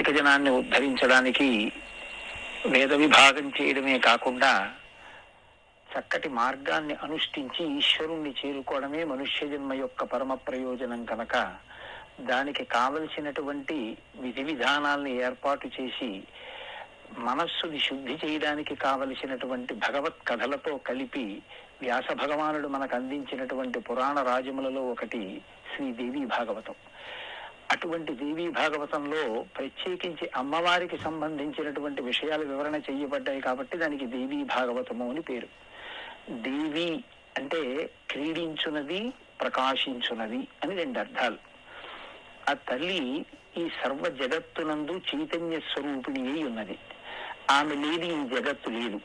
భౌతిక జనాన్ని ఉద్ధరించడానికి వేద విభాగం చేయడమే కాకుండా చక్కటి మార్గాన్ని అనుష్ఠించి ఈశ్వరుణ్ణి చేరుకోవడమే మనుష్య జన్మ యొక్క పరమ ప్రయోజనం కనుక దానికి కావలసినటువంటి విధి విధానాల్ని ఏర్పాటు చేసి మనస్సుని శుద్ధి చేయడానికి కావలసినటువంటి భగవత్ కథలతో కలిపి వ్యాస భగవానుడు మనకు అందించినటువంటి పురాణ రాజములలో ఒకటి శ్రీదేవి భాగవతం. అటువంటి దేవీ భాగవతంలో ప్రత్యేకించి అమ్మవారికి సంబంధించినటువంటి విషయాలు వివరణ చేయబడ్డాయి కాబట్టి దానికి దేవీ భాగవతము అని పేరు. దేవి అంటే క్రీడించున్నది, ప్రకాశించున్నది అని రెండు అర్థాలు. ఆ తల్లి ఈ సర్వ జగత్తునందు చైతన్య స్వరూపిణి అయి ఉన్నది. ఆమె లేని ఈ జగత్తు లేదు.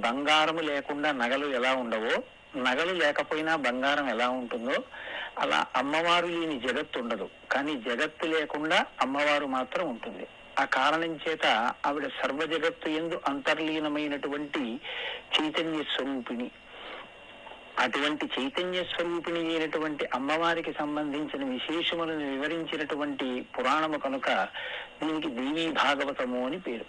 బంగారము లేకుండా నగలు ఎలా ఉండవో, నగలు లేకపోయినా బంగారం ఎలా ఉంటుందో అలా అమ్మవారు లేని జగత్తు ఉండదు. కానీ జగత్తు లేకుండా అమ్మవారు మాత్రం ఉంటుంది. ఆ కారణం చేత ఆవిడ సర్వ జగత్తు యందు అంతర్లీనమైనటువంటి చైతన్య స్వరూపిణి. అటువంటి చైతన్య స్వరూపిణి అయినటువంటి అమ్మవారికి సంబంధించిన విశేషములను వివరించినటువంటి పురాణము కనుక దీనికి దేవీ భాగవతము అని పేరు.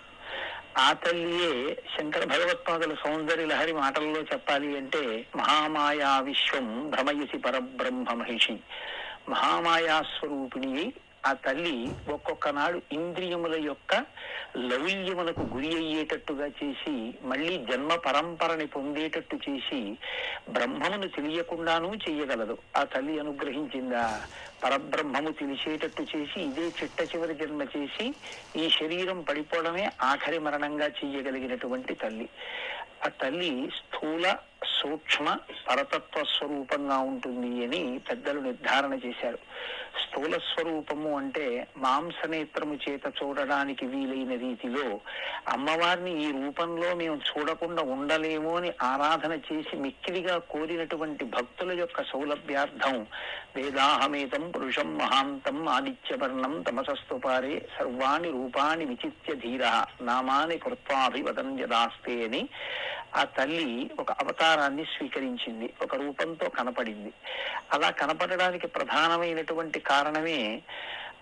ఆ తల్లియే శంకర భగవత్పాదుల సౌందర్య లహరి మాటల్లో చెప్పాలి అంటే మహామాయా విశ్వం భ్రమయసి పరబ్రహ్మ మహిషి. మహామాయా స్వరూపిణి ఆ తల్లి ఒక్కొక్క నాడు ఇంద్రియముల యొక్క లౌల్యమునకు గురి అయ్యేటట్టుగా చేసి మళ్ళీ జన్మ పరంపరని పొందేటట్టు చేసి బ్రహ్మమును తెలియకుండానూ చెయ్యగలదు. ఆ తల్లి అనుగ్రహించిందా పరబ్రహ్మము తెలిసేటట్టు చేసి ఇదే చిట్ట చివరి జన్మ చేసి ఈ శరీరం పడిపోవడమే ఆఖరి మరణంగా చెయ్యగలిగినటువంటి తల్లి. ఆ తల్లి స్థూల సూక్ష్మ పరతత్వ స్వరూపంగా ఉంటుంది అని పెద్దలు నిర్ధారణ చేశారు. స్థూల స్వరూపము అంటే మాంసనేత్రము చేత చూడడానికి వీలైన రీతిలో అమ్మవారిని ఈ రూపంలో మేము చూడకుండా ఉండలేము అని ఆరాధన చేసి మిక్కిలిగా కోరినటువంటి భక్తుల యొక్క సౌలభ్యార్థం వేదాహమేతం పురుషం మహాంతం ఆదిత్యవర్ణం తమసస్తుపారే సర్వాణి రూపాణి విచిత్య ధీర నామాని కృత్వాభివదన్ యదాస్తే అని ఆ తల్లి ఒక అవతారాన్ని స్వీకరించింది, ఒక రూపంతో కనపడింది. అలా కనపడడానికి ప్రధానమైనటువంటి కారణమే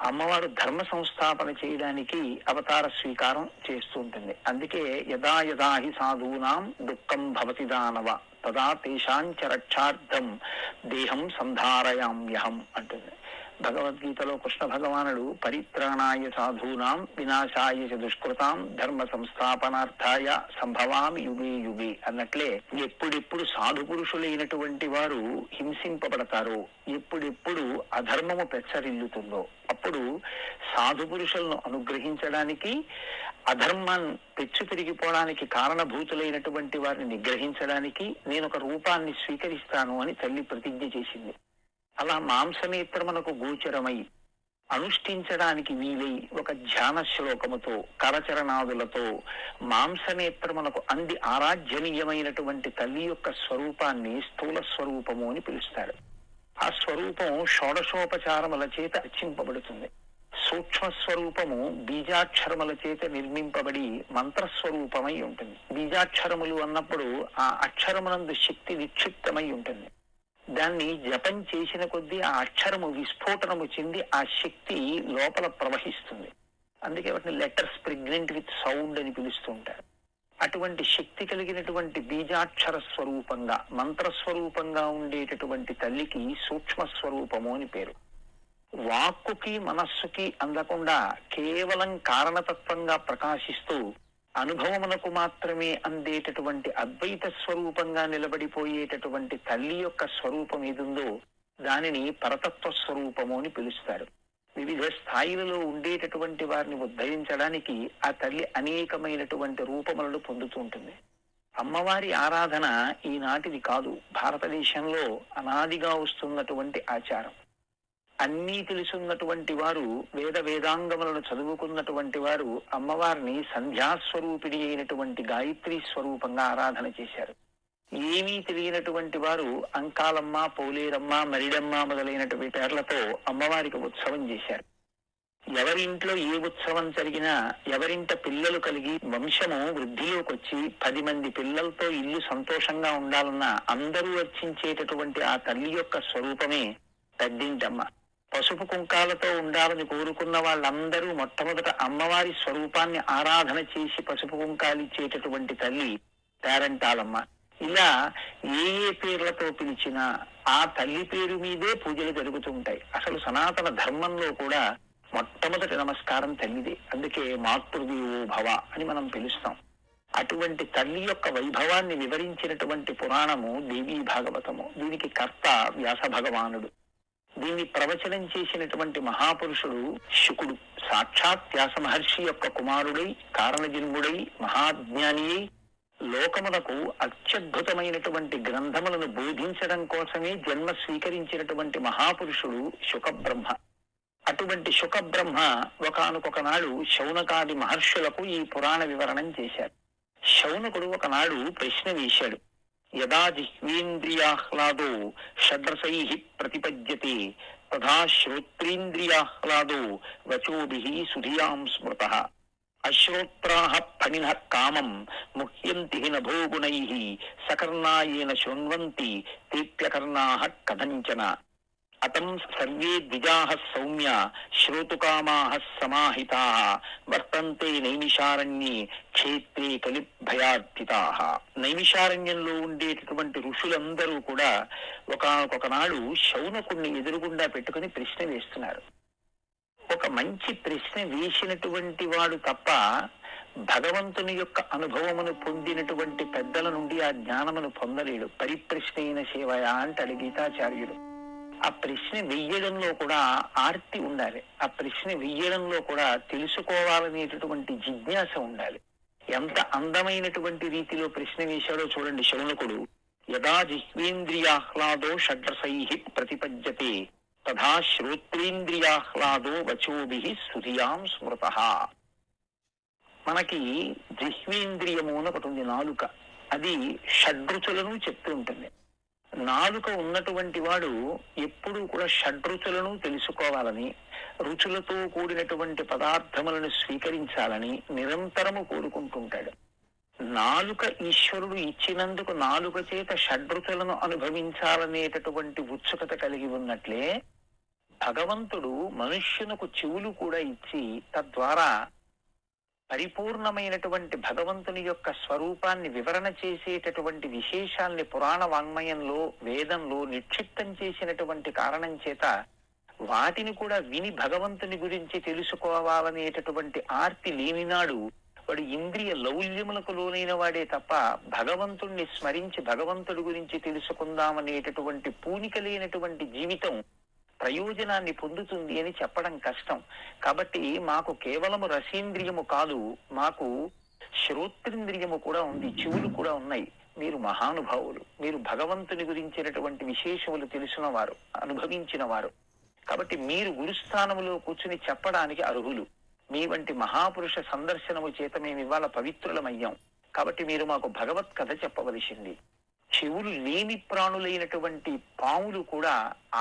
అమ్మవారు ధర్మ సంస్థాపన చేయడానికి అవతార స్వీకారం చేస్తూ ఉంటుంది. అందుకే యదా యదా హి సాధూనాం దుఃఖం భవతి దానవ తదా తేషాంచ రక్షార్థం దేహం సంధారయామ్యహం అంటుంది. భగవద్గీతలో కృష్ణ భగవానుడు పరిత్రాణాయ సాధూనాం వినాశాయ చ దుష్కృతాం ధర్మ సంస్థాపనార్థాయ సంభవామి యుగే యుగే అన్నట్లే ఎప్పుడెప్పుడు సాధు పురుషులైనటువంటి వారు హింసింపబడతారో, ఎప్పుడెప్పుడు అధర్మము పెచ్చరిల్లుతుందో అప్పుడు సాధు పురుషులను అనుగ్రహించడానికి, అధర్మాన్ని పెచ్చు పెరిగిపోవడానికి కారణభూతులైనటువంటి వారిని నిగ్రహించడానికి నేను ఒక రూపాన్ని స్వీకరిస్తాను అని తల్లి ప్రతిజ్ఞ చేసింది. అలా మాంసనేత్రమునకు గోచరమై అనుష్ఠించడానికి వీలై ఒక ధ్యాన శ్లోకముతో కరచరణాదులతో మాంసనేత్రమునకు అంది ఆరాధ్యనీయమైనటువంటి తల్లి యొక్క స్వరూపాన్ని స్థూల స్వరూపము అని పిలుస్తారు. ఆ స్వరూపం షోడశోపచారముల చేత అర్చింపబడుతుంది. సూక్ష్మ స్వరూపము బీజాక్షరముల చేత నిర్మింపబడి మంత్రస్వరూపమై ఉంటుంది. బీజాక్షరములు అన్నప్పుడు ఆ అక్షరమునందు శక్తి నిక్షిప్తమై ఉంటుంది. దాన్ని జపం చేసిన కొద్దీ ఆ అక్షరము విస్ఫోటనము చెంది ఆ శక్తి లోపల ప్రవహిస్తుంది. అందుకే వాటిని లెటర్స్ ప్రెగ్నెంట్ విత్ సౌండ్ అని పిలుస్తూ ఉంటారు. అటువంటి శక్తి కలిగినటువంటి బీజాక్షర స్వరూపంగా మంత్రస్వరూపంగా ఉండేటటువంటి తల్లికి సూక్ష్మ స్వరూపము అని పేరు. వాక్కుకి మనస్సుకి అందకుండా కేవలం కారణతత్వంగా ప్రకాశిస్తూ అనుభవమునకు మాత్రమే అందేటటువంటి అద్వైత స్వరూపంగా నిలబడిపోయేటటువంటి తల్లి యొక్క స్వరూపం ఏదుందో దానిని పరతత్వ స్వరూపము అని పిలుస్తారు. వివిధ స్థాయిలలో ఉండేటటువంటి వారిని ఉద్ధరించడానికి ఆ తల్లి అనేకమైనటువంటి రూపములను పొందుతూ ఉంటుంది. అమ్మవారి ఆరాధన ఈనాటిది కాదు, భారతదేశంలో అనాదిగా వస్తున్నటువంటి ఆచారం. అన్నీ తెలుసున్నటువంటి వారు, వేదాంగములను చదువుకున్నటువంటి వారు అమ్మవారిని సంధ్యాస్వరూపిణి అయినటువంటి గాయత్రి స్వరూపంగా ఆరాధన చేశారు. ఏమీ తెలియనటువంటి వారు అంకాలమ్మ, పోలేరమ్మ, మరిడమ్మ మొదలైనటువంటి పేర్లతో అమ్మవారికి ఉత్సవం చేశారు. ఎవరింట్లో ఏ ఉత్సవం జరిగినా, ఎవరింట పిల్లలు కలిగి వంశము వృద్ధిలోకి వచ్చి 10 మంది పిల్లలతో ఇల్లు సంతోషంగా ఉండాలన్నా అందరూ అర్చించేటటువంటి ఆ తల్లి యొక్క స్వరూపమే పెద్దింటమ్మ. పసుపు కుంకాలతో ఉండాలని కోరుకున్న వాళ్ళందరూ మొట్టమొదట అమ్మవారి స్వరూపాన్ని ఆరాధన చేసి పసుపు కుంకాలు ఇచ్చేటటువంటి తల్లి పేరంటాలమ్మ. ఇలా ఏ ఏ పేర్లతో పిలిచినా ఆ తల్లి పేరు మీదే పూజలు జరుగుతూ ఉంటాయి. అసలు సనాతన ధర్మంలో కూడా మొట్టమొదటి నమస్కారం తల్లిదే. అందుకే మాతృదేవో భవ అని మనం పిలుస్తాం. అటువంటి తల్లి యొక్క వైభవాన్ని వివరించినటువంటి పురాణము దేవీ భాగవతము. దీనికి కర్త వ్యాస భగవానుడు. దీన్ని ప్రవచనం చేసినటువంటి మహాపురుషుడు శుకుడు. సాక్షాత్ వ్యాస మహర్షి యొక్క కుమారుడై, కారణజన్ముడై, మహాజ్ఞాని, లోకమునకు అత్యద్భుతమైనటువంటి గ్రంథములను బోధించడం కోసమే జన్మ స్వీకరించినటువంటి మహాపురుషుడు శుకబ్రహ్మ. అటువంటి శుకబ్రహ్మ ఒకానొక నాడు శౌనకాది మహర్షులకు ఈ పురాణ వివరణం చేశారు. శౌనకుడు ఒకనాడు ప్రశ్న వేశాడు. యదా జిహ్వేంద్రియాహ్లాదో షడ్రసై ప్రతిపద్యతే తథా శ్రోత్రేంద్రియాహ్లాదో వచోభిః సుధియాం స్మృతః. అశ్రోత్రాః ఫణినః కామం ముహ్యంతి నభో గుణైః సకర్ణాయేన శృణ్వంతి తేప్యకర్ణాః కథంచన. అతం సర్వే ద్విజాః సౌమ్య శ్రోతుకామాః సమాహితాః వర్తంతే నైమిషారణ్యే క్షేత్రే కలిభయార్జితాః. నైమిషారణ్యంలో ఉండేటటువంటి ఋషులందరూ కూడా ఒకనాడు శౌనకుణ్ణి ఎదురుగుండా పెట్టుకుని ప్రశ్న వేస్తున్నారు. ఒక మంచి ప్రశ్న వేసినటువంటి వాడు తప్ప భగవంతుని యొక్క అనుభవమును పొందినటువంటి పెద్దల నుండి ఆ జ్ఞానమును పొందలేడు. పరిప్రశ్నైన సేవయ అంటాడు గీతాచార్యుడు. ఆ ప్రశ్న వెయ్యడంలో కూడా ఆర్తి ఉండాలి. ఆ ప్రశ్న వెయ్యడంలో కూడా తెలుసుకోవాలనేటటువంటి జిజ్ఞాస ఉండాలి. ఎంత అందమైనటువంటి రీతిలో ప్రశ్న వేశాడో చూడండి శౌనకుడు. యదా జిహ్వేంద్రియాహ్లాదో షడ్రసై ప్రతిపద్యతే తథా శ్రోత్రేంద్రియాహ్లాదో వచోభిః సుధియాం స్మృతః. మనకి జిహ్వేంద్రియము అని ఒకటి ఉంది, నాలుక. అది షడ్రుచులను చెప్తూ ఉంటుంది. నాలుక ఉన్నటువంటి వాడు ఎప్పుడూ కూడా షడ్రుచులను తెలుసుకోవాలని, రుచులతో కూడినటువంటి పదార్థములను స్వీకరించాలని నిరంతరము కోరుకుంటుంటాడు. నాలుక ఈశ్వరుడు ఇచ్చినందుకు నాలుక చేత షడ్రుచులను అనుభవించాలనేటటువంటి ఉత్సుకత కలిగి ఉన్నట్లే భగవంతుడు మనుష్యునకు చెవులు కూడా ఇచ్చి తద్వారా పరిపూర్ణమైనటువంటి భగవంతుని యొక్క స్వరూపాన్ని వివరణ చేసేటటువంటి విశేషాల్ని పురాణ వాంగ్మయంలో, వేదంలో నిక్షిప్తం చేసినటువంటి కారణం చేత వాటిని కూడా విని భగవంతుని గురించి తెలుసుకోవాలనేటటువంటి ఆర్తి లేనినాడు వాడు ఇంద్రియ లౌల్యములకు లోనైన వాడే తప్ప భగవంతుణ్ణి స్మరించి భగవంతుడి గురించి తెలుసుకుందామనేటటువంటి పూనిక లేనటువంటి జీవితం ప్రయోజనాన్ని పొందుతుంది అని చెప్పడం కష్టం. కాబట్టి మాకు కేవలము రసేంద్రియము కాదు, మాకు శ్రోత్రేంద్రియము కూడా ఉంది, చెవులు కూడా ఉన్నాయి. మీరు మహానుభావులు, మీరు భగవంతుని గురించినటువంటి విశేషములు తెలిసిన వారు, అనుభవించిన వారు. కాబట్టి మీరు గురుస్థానములో కూర్చుని చెప్పడానికి అర్హులు. మీ వంటి మహాపురుష సందర్శనము చేత మేము ఇవాళ పవిత్రులమయ్యాం. కాబట్టి మీరు మాకు భగవత్ కథ చెప్పవలసింది. చెవులు లేని ప్రాణులైనటువంటి పాములు కూడా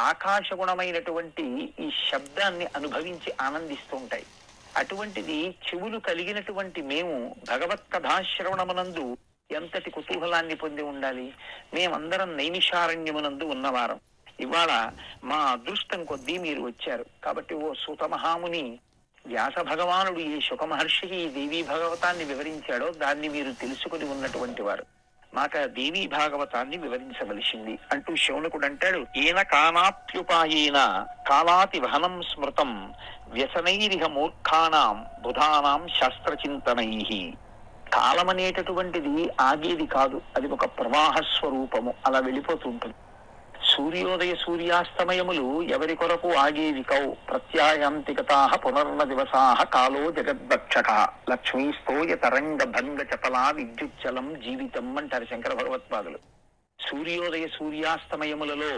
ఆకాశగుణమైనటువంటి ఈ శబ్దాన్ని అనుభవించి ఆనందిస్తూ ఉంటాయి. అటువంటిది చెవులు కలిగినటువంటి మేము భగవత్ కథాశ్రవణమునందు ఎంతటి కుతూహలాన్ని పొంది ఉండాలి. మేమందరం నైమిషారణ్యమునందు ఉన్నవారం. ఇవాళ మా అదృష్టం కొద్దీ మీరు వచ్చారు. కాబట్టి ఓ సూత మహాముని, వ్యాస భగవానుడు ఈ శుక మహర్షికి ఈ దేవీ భాగవతాన్ని వివరించాడో దాన్ని మీరు తెలుసుకుని ఉన్నటువంటి వారు. మాకు దేవీ భాగవతాన్ని వివరించవలసింది అంటూ శౌనకుడు అంటాడు. ఏన కానాప్యుపాయేన కాలాతి వహనం స్మృతం వ్యసనైరిహ మూర్ఖానాం బుధానాం శాస్త్రచింతనైః. కాలమనేటటువంటిది ఆగేది కాదు, అది ఒక ప్రవాహ స్వరూపము, అలా వెళ్ళిపోతుంటుంది. సూర్యోదయ సూర్యాస్తమయములు ఎవరి కొరకు ఆగేవి కౌ. ప్రత్యాయాంతికతాః పునర్న దివసాః కాలో జగద్భక్షకః లక్ష్మీస్తోయ తరంగ భంగ చపలా విద్యుచ్చలం జీవితం అంటారు శంకర భగవత్పాదులు. సూర్యోదయ సూర్యాస్తమయములలో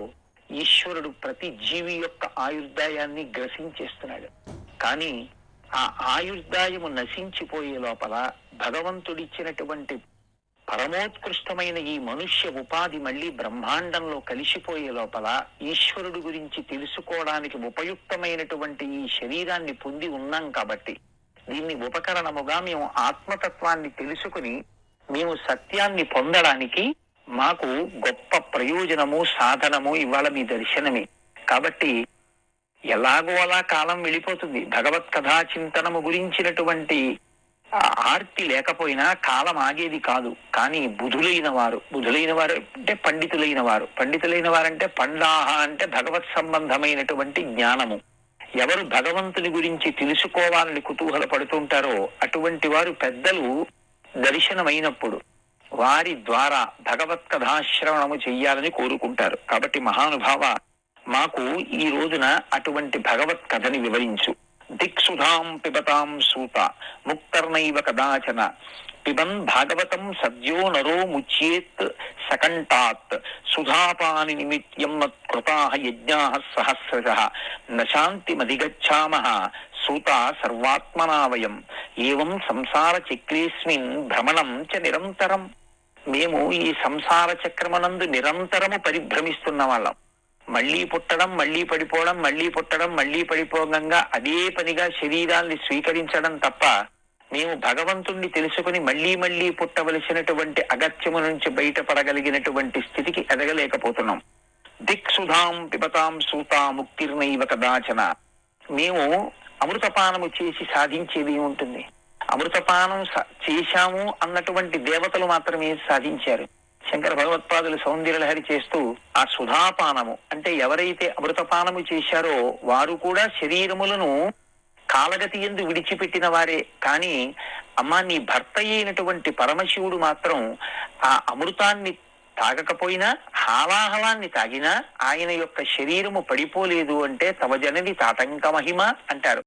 ఈశ్వరుడు ప్రతి జీవి యొక్క ఆయుర్దాయాన్ని గ్రసించేస్తున్నాడు. కానీ ఆ ఆయుర్దాయము నశించిపోయే లోపల భగవంతుడిచ్చినటువంటి పరమోత్కృష్టమైన ఈ మనుష్య ఉపాధి మళ్ళీ బ్రహ్మాండంలో కలిసిపోయే లోపల ఈశ్వరుడు గురించి తెలుసుకోవడానికి ఉపయుక్తమైనటువంటి ఈ శరీరాన్ని పొంది ఉన్నాం. కాబట్టి దీన్ని ఉపకరణముగా మేము ఆత్మతత్వాన్ని తెలుసుకుని మేము సత్యాన్ని పొందడానికి మాకు గొప్ప ప్రయోజనము, సాధనము ఇవాళ మీ దర్శనమే. కాబట్టి ఎలాగో అలా కాలం వెళ్ళిపోతుంది. భగవత్ కథా చింతనము గురించినటువంటి ఆర్తి లేకపోయినా కాలం ఆగేది కాదు. కానీ బుధులైన వారు అంటే పండితులైన వారంటే పండాహ అంటే భగవత్ సంబంధమైనటువంటి జ్ఞానము. ఎవరు భగవంతుని గురించి తెలుసుకోవాలని కుతూహల పడుతుంటారో అటువంటి వారు పెద్దలు దర్శనమైనప్పుడు వారి ద్వారా భగవత్ కథాశ్రవణము చెయ్యాలని కోరుకుంటారు. కాబట్టి మహానుభావ, మాకు ఈ రోజున అటువంటి భగవత్ కథని వివరించు. దిక్సుధాం పిబతాం సూత ముక్తర్నైవ కదాచన పిబన్ భాగవతం సద్యో నరో ముచ్యేత్ సకంఠాత్ సుధాపాని నిమిత్యం మత్కృతాః యజ్ఞాః సహస్రశః నశాంతిమధిగచ్ఛామః సూత సర్వాత్మనా వయం ఏవం సంసార చక్రేస్మిన్ భ్రమణం చ నిరంతరం. మేము ఈ సంసార చక్రమనందు నిరంతరము పరిభ్రమిస్తున్న వాళ్ళం. మళ్లీ పుట్టడం, మళ్లీ పడిపోవడం, మళ్లీ పుట్టడం, మళ్లీ పడిపోగంగా అదే పనిగా శరీరాల్ని స్వీకరించడం తప్ప మేము భగవంతుణ్ణి తెలుసుకుని మళ్లీ మళ్లీ పుట్టవలసినటువంటి అగత్యము నుంచి బయటపడగలిగినటువంటి స్థితికి ఎదగలేకపోతున్నాం. దిక్సుధాం పిబతాం సూత ముక్తిర్నైవ కదాచన. మేము అమృతపానము చేసి సాధించేది ఏముంటుంది? అమృతపానం చేశాము అన్నటువంటి దేవతలు మాత్రమే సాధించారు. శంకర భగవత్పాదులు సౌందర్యలహరి చేస్తూ ఆ సుధాపానము అంటే ఎవరైతే అమృతపానము చేశారో వారు కూడా శరీరములను కాలగతి యందు విడిచిపెట్టిన వారే. కానీ అమ్మా, నీ భర్త అయినటువంటి పరమశివుడు మాత్రం ఆ అమృతాన్ని తాగకపోయినా, హాలాహలాన్ని తాగినా ఆయన యొక్క శరీరము పడిపోలేదు అంటే తవ జనని తాటంక మహిమ అంటారు.